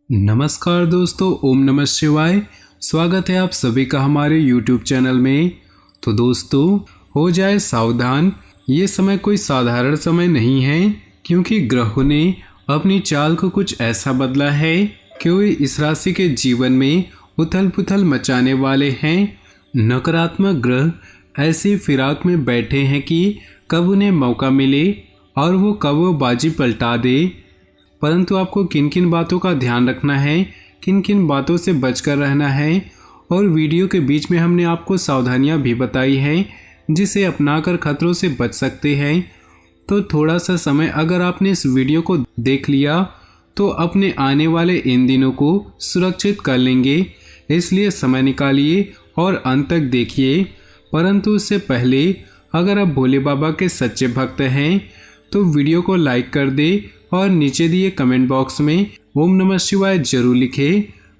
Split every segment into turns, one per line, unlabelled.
नमस्कार दोस्तों, ओम नमः शिवाय। स्वागत है आप सभी का हमारे YouTube चैनल में। तो दोस्तों, हो जाए सावधान, ये समय कोई साधारण समय नहीं है, क्योंकि ग्रहों ने अपनी चाल को कुछ ऐसा बदला है कि वे इस राशि के जीवन में उथल पुथल मचाने वाले हैं। नकारात्मक ग्रह ऐसी फिराक में बैठे हैं कि कब उन्हें मौका मिले और वो कब वो बाजी पलटा दे। परंतु आपको किन किन बातों का ध्यान रखना है, किन किन बातों से बचकर रहना है, और वीडियो के बीच में हमने आपको सावधानियां भी बताई हैं जिसे अपनाकर खतरों से बच सकते हैं। तो थोड़ा सा समय अगर आपने इस वीडियो को देख लिया तो अपने आने वाले इन दिनों को सुरक्षित कर लेंगे। इसलिए समय निकालिए और अंत तक देखिए। परंतु उससे पहले अगर आप भोले बाबा के सच्चे भक्त हैं तो वीडियो को लाइक कर दे और नीचे दिए कमेंट बॉक्स में ओम नमः शिवाय जरूर लिखे।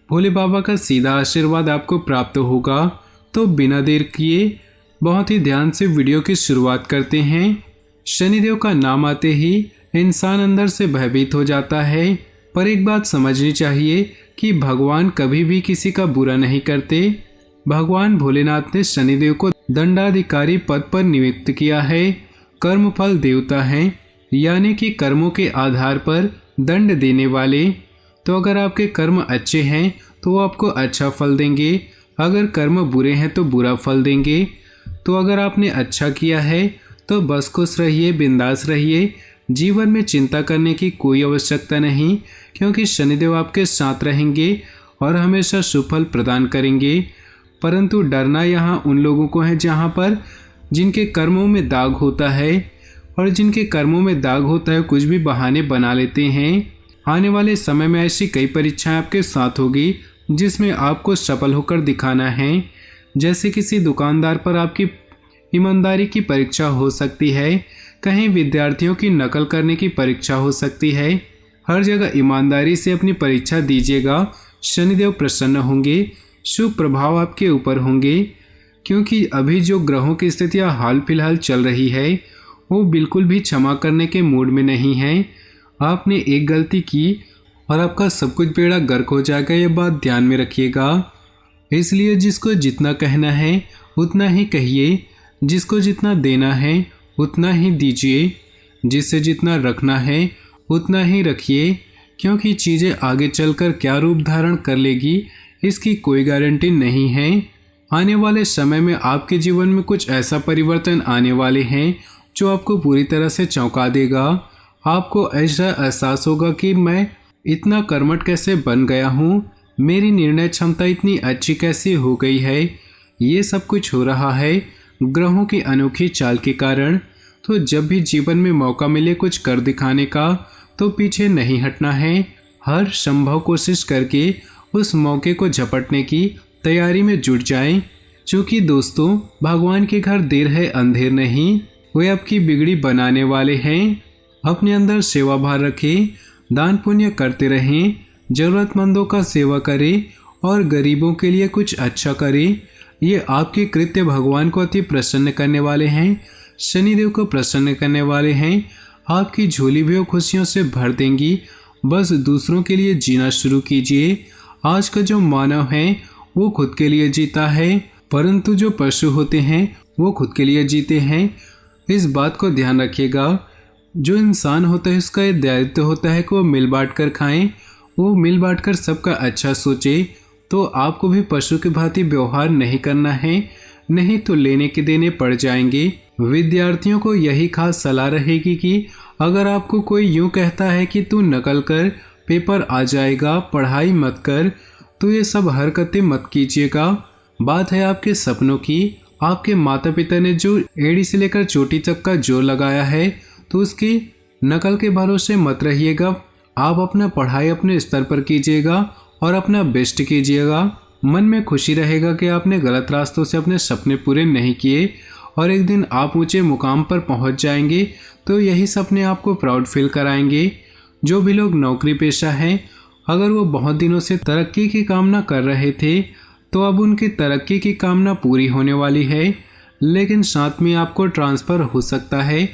भोले बाबा का सीधा आशीर्वाद आपको प्राप्त होगा। तो बिना देर किए बहुत ही ध्यान से वीडियो की शुरुआत करते हैं। शनिदेव का नाम आते ही इंसान अंदर से भयभीत हो जाता है, पर एक बात समझनी चाहिए कि भगवान कभी भी किसी का बुरा नहीं करते। भगवान भोलेनाथ ने शनिदेव को दंडाधिकारी पद पर नियुक्त किया है। कर्मफल देवता हैं, यानी कि कर्मों के आधार पर दंड देने वाले। तो अगर आपके कर्म अच्छे हैं तो वो आपको अच्छा फल देंगे, अगर कर्म बुरे हैं तो बुरा फल देंगे। तो अगर आपने अच्छा किया है तो बस खुश रहिए, बिंदास रहिए। जीवन में चिंता करने की कोई आवश्यकता नहीं, क्योंकि शनिदेव आपके साथ रहेंगे और हमेशा शुभ फल प्रदान करेंगे। परंतु डरना यहाँ उन लोगों को है जहाँ पर जिनके कर्मों में दाग होता है, और जिनके कर्मों में दाग होता है कुछ भी बहाने बना लेते हैं। आने वाले समय में ऐसी कई परीक्षाएं आपके साथ होगी जिसमें आपको सफल होकर दिखाना है। जैसे किसी दुकानदार पर आपकी ईमानदारी की परीक्षा हो सकती है, कहीं विद्यार्थियों की नकल करने की परीक्षा हो सकती है। हर जगह ईमानदारी से अपनी परीक्षा दीजिएगा, शनिदेव प्रसन्न होंगे, शुभ प्रभाव आपके ऊपर होंगे। क्योंकि अभी जो ग्रहों की स्थितियाँ हाल फिलहाल चल रही है वो बिल्कुल भी क्षमा करने के मूड में नहीं है। आपने एक गलती की और आपका सब कुछ बेड़ा गर्क हो जाएगा, ये बात ध्यान में रखिएगा। इसलिए जिसको जितना कहना है उतना ही कहिए, जिसको जितना देना है उतना ही दीजिए, जिससे जितना रखना है उतना ही रखिए। क्योंकि चीज़ें आगे चलकर क्या रूप धारण कर लेगी इसकी कोई गारंटी नहीं है। आने वाले समय में आपके जीवन में कुछ ऐसा परिवर्तन आने वाले हैं जो आपको पूरी तरह से चौंका देगा। आपको ऐसा एहसास होगा कि मैं इतना कर्मठ कैसे बन गया हूँ, मेरी निर्णय क्षमता इतनी अच्छी कैसे हो गई है। ये सब कुछ हो रहा है ग्रहों की अनोखी चाल के कारण। तो जब भी जीवन में मौका मिले कुछ कर दिखाने का तो पीछे नहीं हटना है। हर संभव कोशिश करके उस मौके को झपटने की तैयारी में जुट जाएं। क्योंकि दोस्तों, भगवान के घर देर है अंधेर नहीं, वे आपकी बिगड़ी बनाने वाले हैं। अपने अंदर सेवा भाव रखें, दान पुण्य करते रहें, जरूरतमंदों का सेवा करें और गरीबों के लिए कुछ अच्छा करें। ये आपके कृत्य भगवान को अति प्रसन्न करने वाले हैं, शनिदेव को प्रसन्न करने वाले हैं। आपकी झोली भी खुशियों से भर देंगी। बस दूसरों के लिए जीना शुरू कीजिए। आज का जो मानव है वो खुद के लिए जीता है, परंतु जो पशु होते हैं वो खुद के लिए जीते हैं। इस बात को ध्यान रखिएगा। जो इंसान होता है उसका ये दायित्व होता है कि वो मिल बांट कर खाएं, वो मिल बांट कर सबका अच्छा सोचे। तो आपको भी पशु की भांति व्यवहार नहीं करना है, नहीं तो लेने के देने पड़ जाएंगे। विद्यार्थियों को यही खास सलाह रहेगी कि अगर आपको कोई यूँ कहता है कि तू नकल कर, पेपर आ जाएगा, पढ़ाई मत कर, तो ये सब हरकतें मत कीजिएगा। बात है आपके सपनों की। आपके माता पिता ने जो एड़ी से लेकर चोटी तक का जोर लगाया है, तो उसकी नकल के भरोसे मत रहिएगा। आप अपना पढ़ाई अपने स्तर पर कीजिएगा और अपना बेस्ट कीजिएगा। मन में खुशी रहेगा कि आपने गलत रास्तों से अपने सपने पूरे नहीं किए, और एक दिन आप ऊंचे मुकाम पर पहुंच जाएंगे तो यही सपने आपको प्राउड फील कराएंगे। जो भी लोग नौकरी पेशा हैं, अगर वो बहुत दिनों से तरक्की की कामना कर रहे थे तो अब उनकी तरक्की की कामना पूरी होने वाली है। लेकिन साथ में आपको ट्रांसफ़र हो सकता है।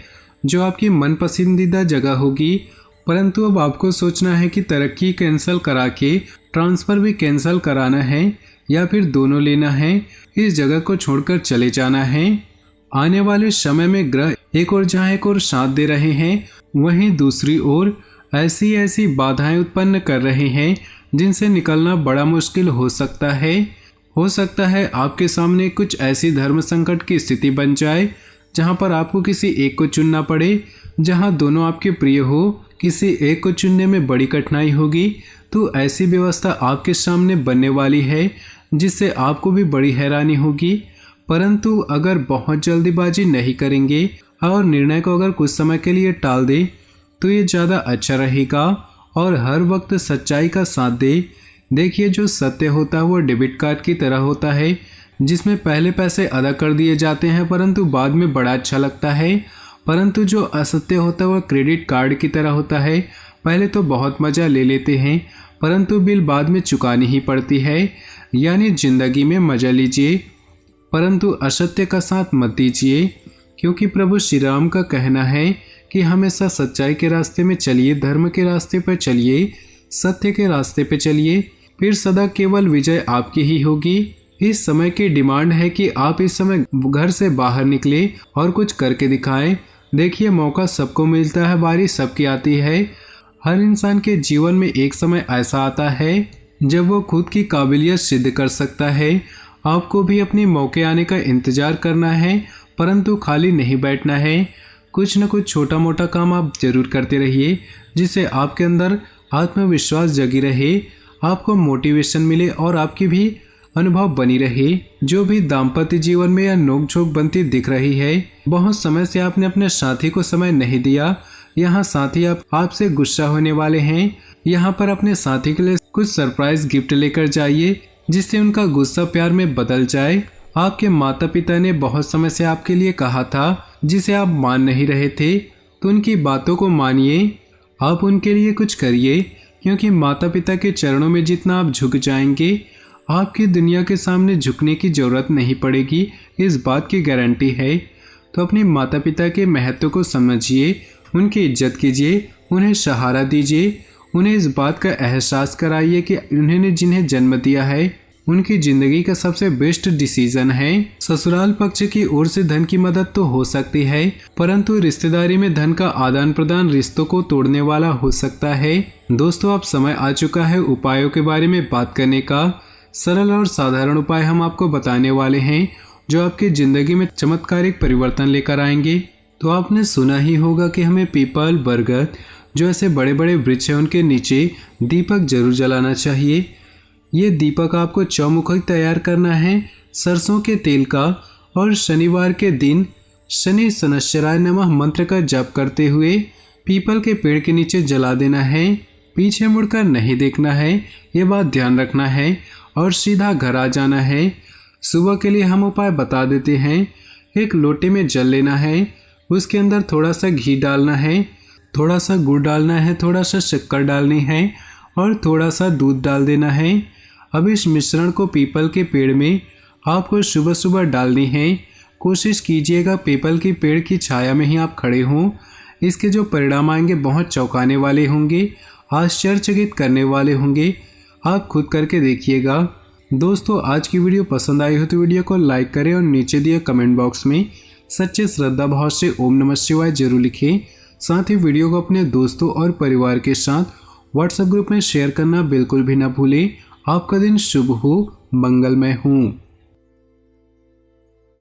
जो आपकी मन पसंदीदा जगह होगी परंतु अब आपको सोचना है कि तरक्की कैंसिल करा के ट्रांसफ़र भी कैंसिल कराना है या फिर दोनों लेना है, इस जगह को छोड़कर चले जाना है। आने वाले समय में ग्रह एक और जहाँ एक और साथ दे रहे हैं, वहीं दूसरी ओर ऐसी ऐसी बाधाएं उत्पन्न कर रहे हैं जिनसे निकलना बड़ा मुश्किल हो सकता है। हो सकता है आपके सामने कुछ ऐसी धर्म संकट की स्थिति बन जाए जहां पर आपको किसी एक को चुनना पड़े। जहां दोनों आपके प्रिय हो, किसी एक को चुनने में बड़ी कठिनाई होगी। तो ऐसी व्यवस्था आपके सामने बनने वाली है जिससे आपको भी बड़ी हैरानी होगी। परंतु अगर बहुत जल्दीबाजी नहीं करेंगे और निर्णय को अगर कुछ समय के लिए टाल दें तो ये ज़्यादा अच्छा रहेगा। और हर वक्त सच्चाई का साथ दे। देखिए, जो सत्य होता है वो डेबिट कार्ड की तरह होता है जिसमें पहले पैसे अदा कर दिए जाते हैं परंतु बाद में बड़ा अच्छा लगता है। परंतु जो असत्य होता है वह क्रेडिट कार्ड की तरह होता है। पहले तो बहुत मज़ा ले लेते हैं परंतु बिल बाद में चुकानी ही पड़ती है। यानी ज़िंदगी में मज़ा लीजिए परंतु असत्य का साथ मत दीजिए, क्योंकि प्रभु श्री राम का कहना है कि हमेशा सच्चाई के रास्ते में चलिए, धर्म के रास्ते पर चलिए, सत्य के रास्ते पे चलिए, फिर सदा केवल विजय आपकी ही होगी। इस समय की डिमांड है कि आप इस समय घर से बाहर निकले और कुछ करके दिखाएं। देखिए, मौका सबको मिलता है, बारी सबकी आती है। हर इंसान के जीवन में एक समय ऐसा आता है जब वो खुद की काबिलियत सिद्ध कर सकता है। आपको भी अपने मौके आने का इंतजार करना है परंतु खाली नहीं बैठना है। कुछ न कुछ छोटा मोटा काम आप जरूर करते रहिए जिससे आपके अंदर आत्मविश्वास जगी रहे, आपको मोटिवेशन मिले और आपकी भी अनुभव बनी रहे। जो भी दाम्पत्य जीवन में या नोकझोंक बनती दिख रही है, बहुत समय से आपने अपने साथी को समय नहीं दिया, यहाँ साथी आपसे गुस्सा होने वाले हैं। यहाँ पर अपने साथी के लिए कुछ सरप्राइज गिफ्ट लेकर जाइए जिससे उनका गुस्सा प्यार में बदल जाए। आपके माता पिता ने बहुत समय से आपके लिए कहा था जिसे आप मान नहीं रहे थे, तो उनकी बातों को मानिए। आप उनके लिए कुछ करिए, क्योंकि माता पिता के चरणों में जितना आप झुक जाएंगे आपकी दुनिया के सामने झुकने की ज़रूरत नहीं पड़ेगी, इस बात की गारंटी है। तो अपने माता पिता के महत्व को समझिए, उनकी इज्जत कीजिए, उन्हें सहारा दीजिए, उन्हें इस बात का एहसास कराइए कि उन्होंने जिन्हें जन्म दिया है उनकी ज़िंदगी का सबसे बेस्ट डिसीजन है। ससुराल पक्ष की ओर से धन की मदद तो हो सकती है परंतु रिश्तेदारी में धन का आदान प्रदान रिश्तों को तोड़ने वाला हो सकता है। दोस्तों, अब समय आ चुका है उपायों के बारे में बात करने का। सरल और साधारण उपाय हम आपको बताने वाले हैं जो आपकी ज़िंदगी में चमत्कारिक परिवर्तन लेकर आएंगे। तो आपने सुना ही होगा कि हमें पीपल, बरगद, जो ऐसे बड़े बड़े वृक्ष हैं उनके नीचे दीपक जरूर जलाना चाहिए। ये दीपक आपको चौमुखी तैयार करना है सरसों के तेल का और शनिवार के दिन शनि शनश्चराय नमः मंत्र का जप करते हुए पीपल के पेड़ के नीचे जला देना है। पीछे मुड़कर नहीं देखना है, ये बात ध्यान रखना है और सीधा घर आ जाना है। सुबह के लिए हम उपाय बता देते हैं। एक लोटे में जल लेना है, उसके अंदर थोड़ा सा घी डालना है, थोड़ा सा गुड़ डालना है, थोड़ा सा शक्कर डालनी है और थोड़ा सा दूध डाल देना है। अब इस मिश्रण को पीपल के पेड़ में आपको सुबह सुबह डालनी है। कोशिश कीजिएगा पीपल की पेड़ की छाया में ही आप खड़े हों। इसके जो परिणाम आएंगे बहुत चौंकाने वाले होंगे, आश्चर्यचकित करने वाले होंगे। आप खुद करके देखिएगा। दोस्तों, आज की वीडियो पसंद आई हो तो वीडियो को लाइक करें और नीचे दिए कमेंट बॉक्स में सच्चे श्रद्धा भाव से ओम नमः शिवाय जरूर लिखें। साथ ही वीडियो को अपने दोस्तों और परिवार के साथ व्हाट्सएप ग्रुप में शेयर करना बिल्कुल भी ना भूलें। आपका दिन शुभ हो, मंगलमय हो।